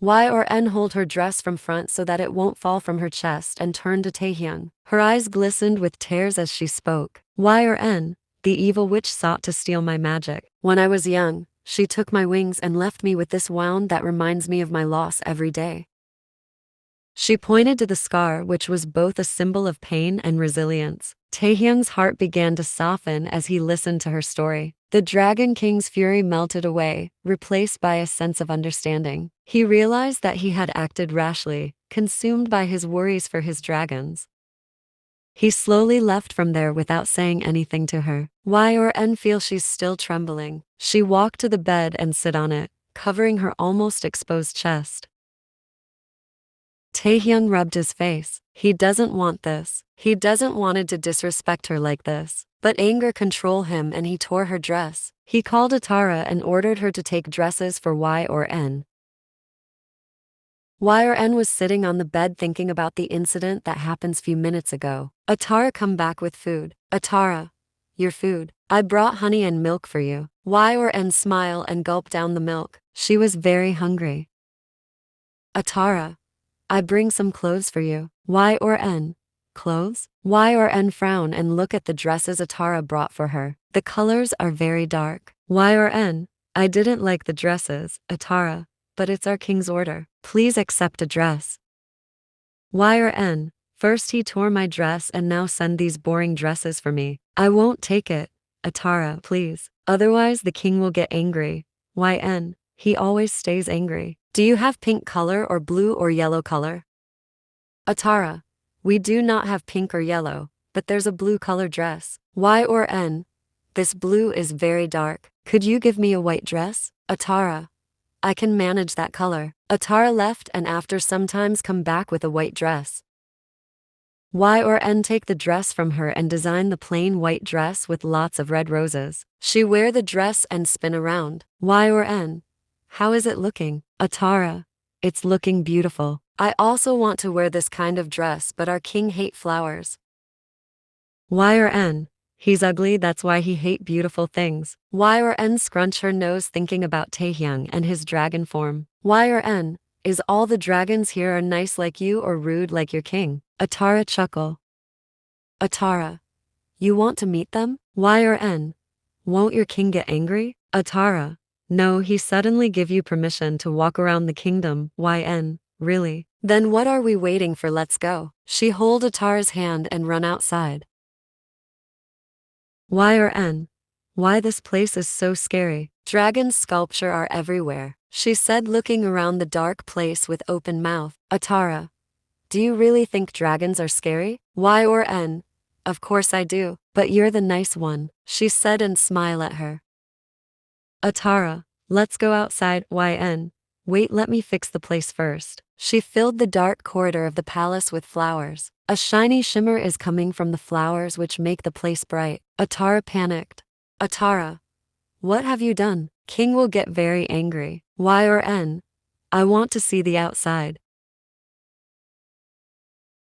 Y or N hold her dress from front so that it won't fall from her chest and turned to Taehyung. Her eyes glistened with tears as she spoke. Y or N, the evil witch sought to steal my magic. When I was young, she took my wings and left me with this wound that reminds me of my loss every day. She pointed to the scar, which was both a symbol of pain and resilience. Taehyung's heart began to soften as he listened to her story. The Dragon King's fury melted away, replaced by a sense of understanding. He realized that he had acted rashly, consumed by his worries for his dragons. He slowly left from there without saying anything to her. Y or N feels she's still trembling. She walked to the bed and sit on it, covering her almost exposed chest. Taehyung rubbed his face. He doesn't want this. He doesn't wanted to disrespect her like this. But anger controlled him and he tore her dress. He called Atarah and ordered her to take dresses for Y or N. Y or N was sitting on the bed thinking about the incident that happened few minutes ago. Atarah come back with food. Atarah, your food. I brought honey and milk for you. Y or N smiled and gulped down the milk. She was very hungry. Atarah, I bring some clothes for you. Y or N, clothes? Y or N frown and look at the dresses Atarah brought for her. The colors are very dark. Y or N, I didn't like the dresses, Atarah, but it's our king's order. Please accept a dress. Y or N, first he tore my dress and now send these boring dresses for me. I won't take it, Atarah, please. Otherwise the king will get angry. YN, he always stays angry. Do you have pink color or blue or yellow color? Atarah, we do not have pink or yellow, but there's a blue color dress. Y or N, this blue is very dark. Could you give me a white dress? Atarah, I can manage that color. Atarah left and after sometimes come back with a white dress. Y or N take the dress from her and design the plain white dress with lots of red roses. She wear the dress and spin around. Y or N, how is it looking? Atarah, it's looking beautiful. I also want to wear this kind of dress but our king hate flowers. Y or N, he's ugly, that's why he hate beautiful things. Y or N scrunch her nose thinking about Taehyung and his dragon form. Y or N, is all the dragons here are nice like you or rude like your king? Atarah chuckle. Atarah, you want to meet them? Y or N, won't your king get angry? Atarah, no, he suddenly give you permission to walk around the kingdom. YN, really? Then what are we waiting for? Let's go. She hold Atarah's hand and run outside. Y or N, why this place is so scary? Dragon sculpture are everywhere, she said looking around the dark place with open mouth. Atarah, do you really think dragons are scary? Y or N, of course I do, but you're the nice one, she said and smiled at her. Atarah, let's go outside. YN, wait, let me fix the place first. She filled the dark corridor of the palace with flowers. A shiny shimmer is coming from the flowers which make the place bright. Atarah panicked. Atarah, what have you done? King will get very angry. Y or N, I want to see the outside.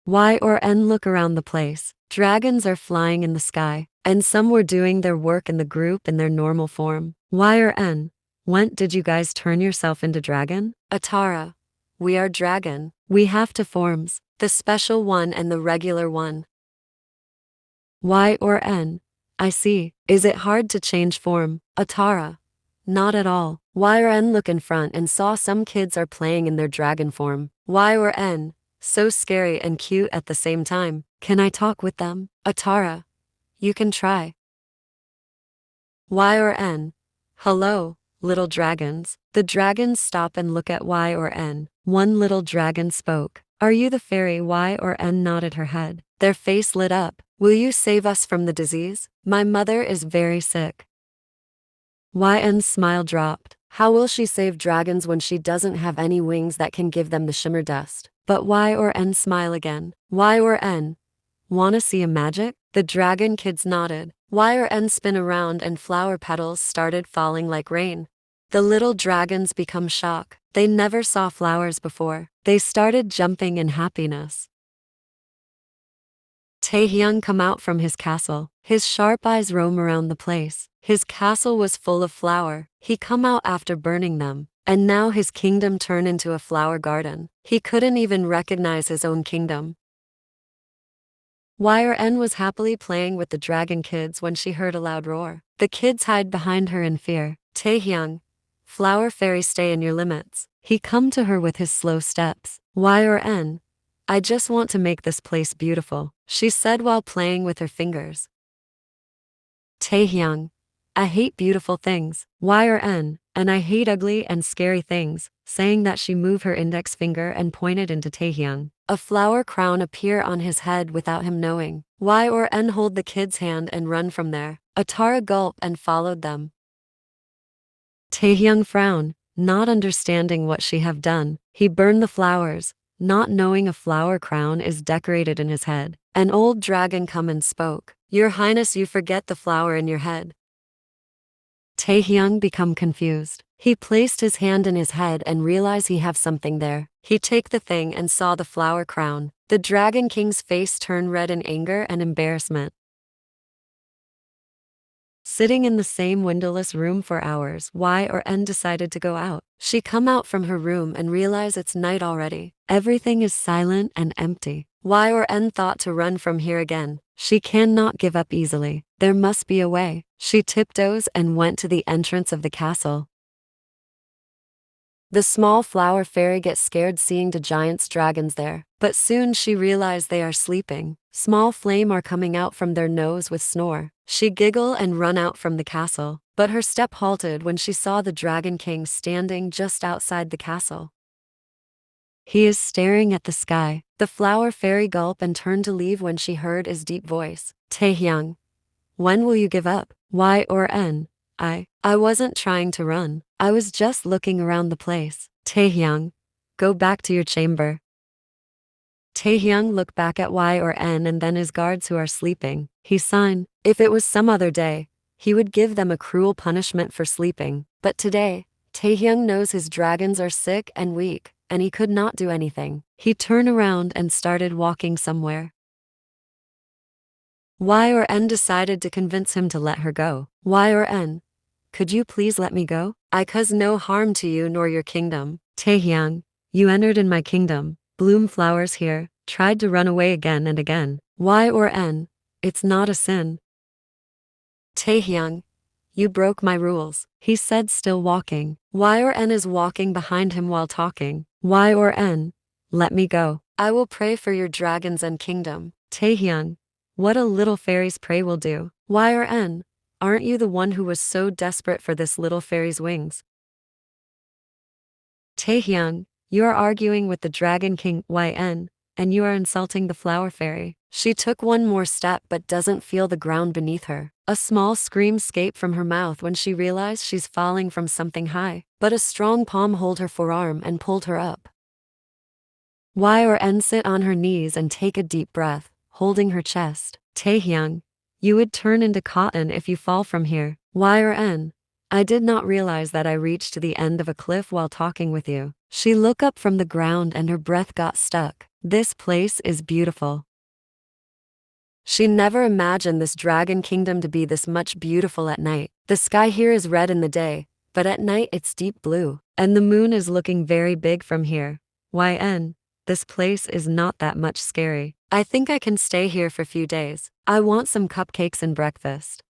Y or N look around the place. Dragons are flying in the sky, and some were doing their work in the group in their normal form. Y or N, when did you guys turn yourself into dragon? Atarah, we are dragon. We have two forms, the special one and the regular one. Y or N, I see. Is it hard to change form? Atarah, not at all. Y or N look in front and saw some kids are playing in their dragon form. Y or N, so scary and cute at the same time. Can I talk with them? Atarah, you can try. Y or N, hello, little dragons. The dragons stop and look at Y or N. One little dragon spoke. Are you the fairy? Y or N nodded her head. Their face lit up. Will you save us from the disease? My mother is very sick. YN's smile dropped. How will she save dragons when she doesn't have any wings that can give them the shimmer dust? But Y or N smile again. Y or N, wanna see a magic? The dragon kids nodded. Y or N spin around and flower petals started falling like rain. The little dragons become shocked. They never saw flowers before. They started jumping in happiness. Taehyung come out from his castle. His sharp eyes roam around the place. His castle was full of flower. He come out after burning them, and now his kingdom turned into a flower garden. He couldn't even recognize his own kingdom. Yn was happily playing with the dragon kids when she heard a loud roar. The kids hide behind her in fear. Taehyung, flower fairy, stay in your limits. He come to her with his slow steps. Yn, I just want to make this place beautiful, she said while playing with her fingers. Taehyung, I hate beautiful things. Yn, and I hate ugly and scary things, saying that she moved her index finger and pointed into Taehyung. A flower crown appear on his head without him knowing. Yn hold the kid's hand and run from there. Atarah gulped and followed them. Taehyung frowned, not understanding what she have done. He burned the flowers, not knowing a flower crown is decorated in his head. An old dragon come and spoke. Your Highness, you forget the flower in your head. Taehyung become confused. He placed his hand in his head and realized he have something there. He take the thing and saw the flower crown. The Dragon King's face turned red in anger and embarrassment. Sitting in the same windowless room for hours, Yn decided to go out. She come out from her room and realized it's night already. Everything is silent and empty. Yn thought to run from here again. She cannot give up easily. There must be a way. She tiptoes and went to the entrance of the castle. The small flower fairy gets scared seeing the giant dragons there, but soon she realized they are sleeping. Small flame are coming out from their nose with snore. She giggle and run out from the castle, but her step halted when she saw the Dragon King standing just outside the castle. He is staring at the sky. The flower fairy gulped and turned to leave when she heard his deep voice. Taehyung, when will you give up? Yn, I wasn't trying to run. I was just looking around the place. Taehyung, go back to your chamber. Taehyung looked back at Yn and then his guards who are sleeping. He sighed. If it was some other day, he would give them a cruel punishment for sleeping. But today, Taehyung knows his dragons are sick and weak, and he could not do anything. He turned around and started walking somewhere. Yn decided to convince him to let her go. Yn, could you please let me go? I cause no harm to you nor your kingdom. Taehyung, you entered in my kingdom, bloom flowers here, tried to run away again and again. Yn, it's not a sin. Taehyung, you broke my rules, he said still walking. Yn is walking behind him while talking. Yn, let me go. I will pray for your dragons and kingdom. Taehyung, what a little fairy's pray will do. Yn, aren't you the one who was so desperate for this little fairy's wings? Taehyung, you are arguing with the Dragon King, Yn, and you are insulting the flower fairy. She took one more step but doesn't feel the ground beneath her. A small scream escaped from her mouth when she realized she's falling from something high, but a strong palm held her forearm and pulled her up. Yn sit on her knees and take a deep breath, holding her chest. Taehyung, you would turn into cotton if you fall from here. Yn, I did not realize that I reached to the end of a cliff while talking with you. She looked up from the ground and her breath got stuck. This place is beautiful. She never imagined this dragon kingdom to be this much beautiful at night. The sky here is red in the day, but at night it's deep blue, and the moon is looking very big from here. Yn, this place is not that much scary. I think I can stay here for a few days. I want some cupcakes and breakfast.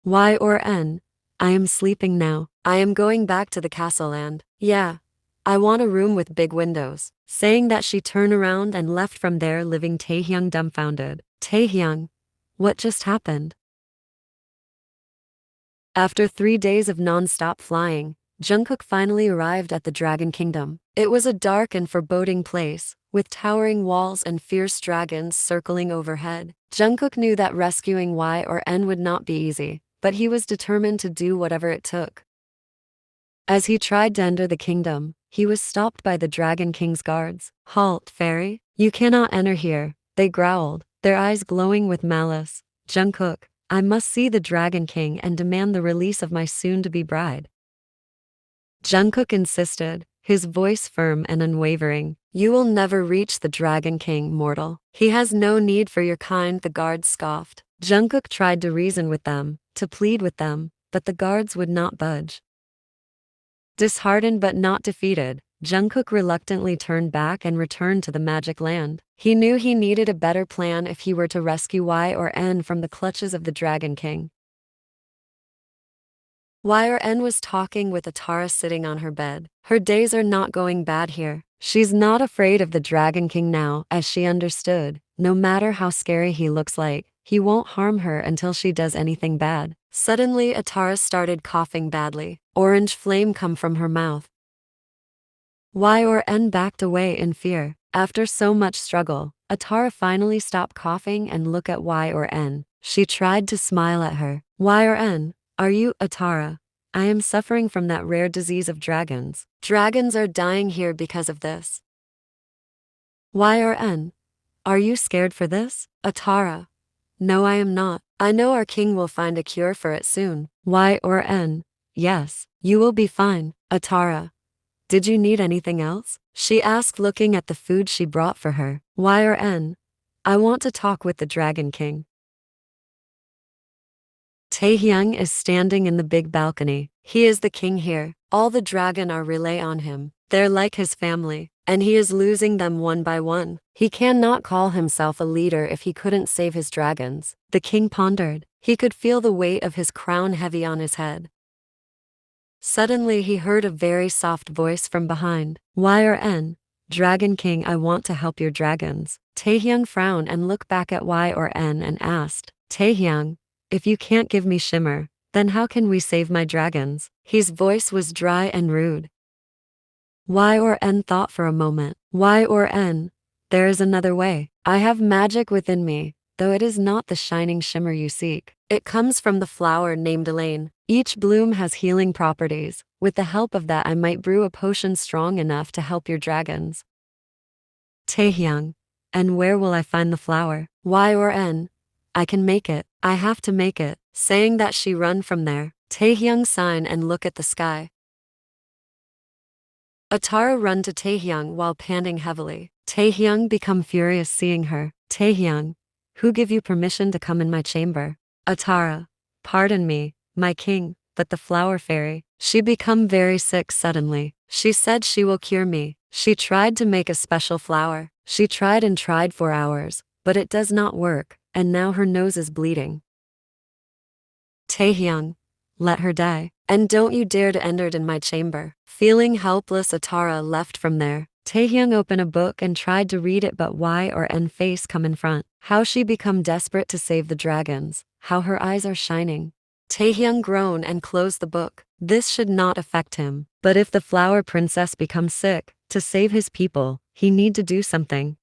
Yn, I am sleeping now. I am going back to the castle and, yeah, I want a room with big windows. Saying that she turned around and left from there, leaving Taehyung dumbfounded. Taehyung, what just happened? After 3 days of non-stop flying, Jungkook finally arrived at the Dragon Kingdom. It was a dark and foreboding place, with towering walls and fierce dragons circling overhead. Jungkook knew that rescuing Yn would not be easy, but he was determined to do whatever it took. As he tried to enter the kingdom, he was stopped by the Dragon King's guards. Halt, fairy! You cannot enter here, they growled, their eyes glowing with malice. Jungkook, I must see the Dragon King and demand the release of my soon-to-be bride. Jungkook insisted, his voice firm and unwavering. You will never reach the Dragon King, mortal. He has no need for your kind, the guards scoffed. Jungkook tried to reason with them. to plead with them, but the guards would not budge. Disheartened but not defeated, Jungkook reluctantly turned back and returned to the magic land. He knew he needed a better plan if he were to rescue Y or N from the clutches of the Dragon King. Y or N was talking with Atarah sitting on her bed. Her days are not going bad here. She's not afraid of the Dragon King now, as she understood. No matter how scary he looks like, he won't harm her until she does anything bad. Suddenly, Atarah started coughing badly. Orange flame come from her mouth. Y or N backed away in fear. After so much struggle, Atarah finally stopped coughing and looked at Y or N. She tried to smile at her. Y or N, are you Atarah? I am suffering from that rare disease of dragons. Dragons are dying here because of this. Y or N, are you scared for this? Atarah, no, I am not. I know our king will find a cure for it soon. Y or N, yes, you will be fine. Atarah, did you need anything else? She asked, looking at the food she brought for her. Y or N, I want to talk with the Dragon King. Taehyung is standing in the big balcony. He is the king here. All the dragon are rely on him. They're like his family, and he is losing them one by one. He cannot call himself a leader if he couldn't save his dragons. The king pondered. He could feel the weight of his crown heavy on his head. Suddenly he heard a very soft voice from behind. Y or N, Dragon King, I want to help your dragons. Taehyung frowned and looked back at Y or N and asked, Taehyung, if you can't give me shimmer, then how can we save my dragons? His voice was dry and rude. Y or N thought for a moment. Y or N, there is another way. I have magic within me, though it is not the shining shimmer you seek. It comes from the flower named Elaine. Each bloom has healing properties. With the help of that, I might brew a potion strong enough to help your dragons. Taehyung, and where will I find the flower? Y or N, I can make it. I have to make it. Saying that, she run from there. Taehyung sighed and look at the sky. Atarah run to Taehyung while panting heavily. Taehyung become furious seeing her. Taehyung, who give you permission to come in my chamber? Atarah, pardon me, my king, but the flower fairy. She become very sick suddenly. She said she will cure me. She tried to make a special flower. She tried and tried for hours, but it does not work, and now her nose is bleeding. Taehyung, let her die, and don't you dare to enter in my chamber. Feeling helpless, Atarah left from there. Taehyung opened a book and tried to read it, but Y or N face come in front. How she become desperate to save the dragons. How her eyes are shining. Taehyung groaned and closed the book. This should not affect him. But if the flower princess becomes sick, to save his people, he need to do something.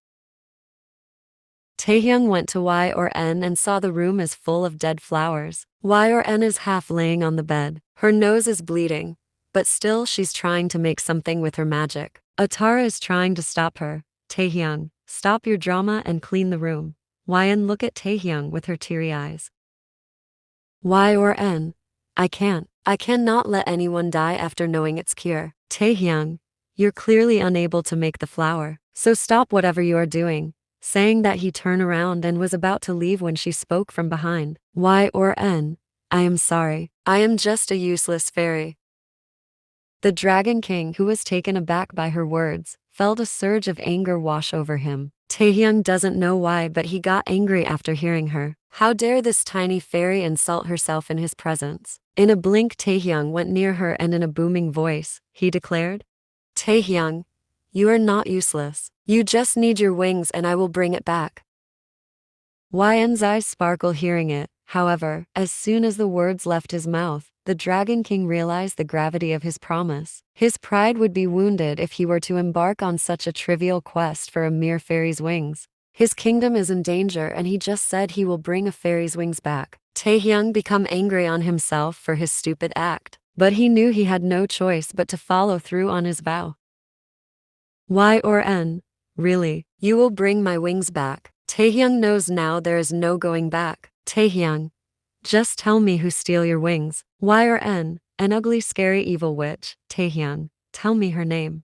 Taehyung went to Y or N and saw the room is full of dead flowers. Y or N is half laying on the bed. Her nose is bleeding, but still she's trying to make something with her magic. Atarah is trying to stop her. Taehyung, stop your drama and clean the room. Y N look at Taehyung with her teary eyes. Y or N, I can't. I cannot let anyone die after knowing its cure. Taehyung, you're clearly unable to make the flower, so stop whatever you are doing. Saying that, he turned around and was about to leave when she spoke from behind. Y or N, I am sorry. I am just a useless fairy. The Dragon King, who was taken aback by her words, felt a surge of anger wash over him. Taehyung doesn't know why, but he got angry after hearing her. How dare this tiny fairy insult herself in his presence? In a blink, Taehyung went near her and in a booming voice, he declared, Taehyung, you are not useless. You just need your wings and I will bring it back. Y's eyes sparkle hearing it. However, as soon as the words left his mouth, the Dragon King realized the gravity of his promise. His pride would be wounded if he were to embark on such a trivial quest for a mere fairy's wings. His kingdom is in danger and he just said he will bring a fairy's wings back. Taehyung become angry on himself for his stupid act, but he knew he had no choice but to follow through on his vow. Y or N, really, you will bring my wings back? Taehyung knows now there is no going back. Taehyung, just tell me who steal your wings. Y or N, an ugly, scary, evil witch. Taehyung, tell me her name.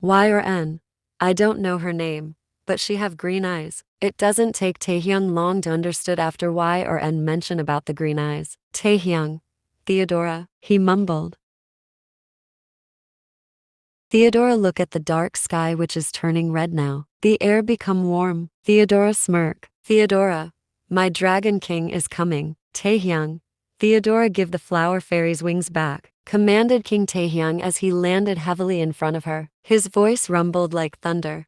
Y or N, I don't know her name, but she have green eyes. It doesn't take Taehyung long to understood after Y or N mention about the green eyes. Taehyung, Theodora, he mumbled. Theodora look at the dark sky which is turning red now. The air become warm. Theodora smirk. Theodora, my dragon king is coming. Taehyung, Theodora give the flower fairy's wings back, commanded King Taehyung as he landed heavily in front of her. His voice rumbled like thunder.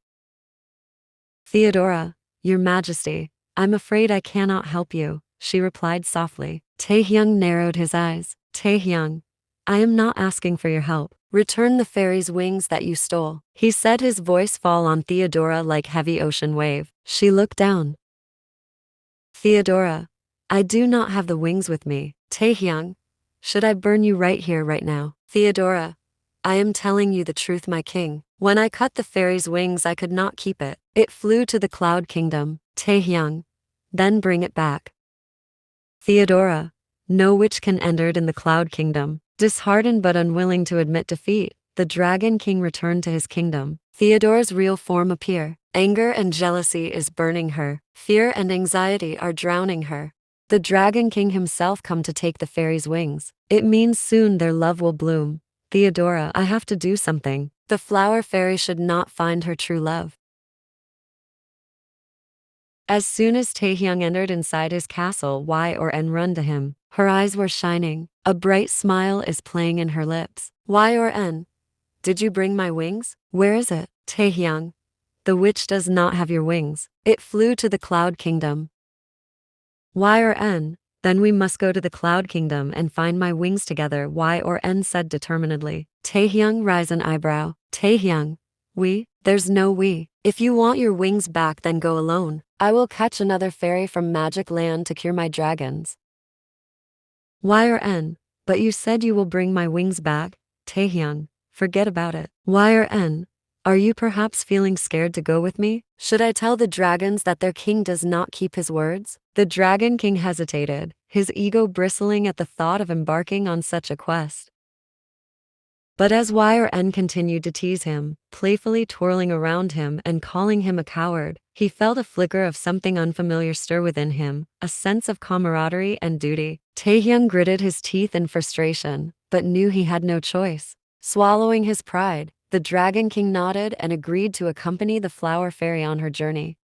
Theodora, your majesty, I'm afraid I cannot help you, she replied softly. Taehyung narrowed his eyes. Taehyung, I am not asking for your help. Return the fairy's wings that you stole, he said, his voice fall on Theodora like heavy ocean wave. She looked down. Theodora, I do not have the wings with me. Taehyung, should I burn you right here right now? Theodora, I am telling you the truth, my king. When I cut the fairy's wings I could not keep it. It flew to the cloud kingdom. Taehyung, then bring it back. Theodora, no witch can enter in the cloud kingdom. Disheartened but unwilling to admit defeat, the dragon king returned to his kingdom. Theodora's real form appear. Anger and jealousy is burning her. Fear and anxiety are drowning her. The dragon king himself come to take the fairy's wings. It means soon their love will bloom. Theodora, I have to do something. The flower fairy should not find her true love. As soon as Taehyung entered inside his castle, Y or N run to him. Her eyes were shining. A bright smile is playing in her lips. Y or N, did you bring my wings? Where is it? Taehyung, the witch does not have your wings. It flew to the cloud kingdom. Y or N, then we must go to the cloud kingdom and find my wings together, Y or N said determinedly. Taehyung raised an eyebrow. Taehyung, we? There's no we. If you want your wings back then go alone. I will catch another fairy from magic land to cure my dragons. Y or N, but you said you will bring my wings back. Taehyung, forget about it. Y or N, are you perhaps feeling scared to go with me? Should I tell the dragons that their king does not keep his words? The dragon king hesitated, his ego bristling at the thought of embarking on such a quest. But as Y or N continued to tease him, playfully twirling around him and calling him a coward, he felt a flicker of something unfamiliar stir within him, a sense of camaraderie and duty. Taehyung gritted his teeth in frustration, but knew he had no choice. Swallowing his pride, the Dragon King nodded and agreed to accompany the flower fairy on her journey.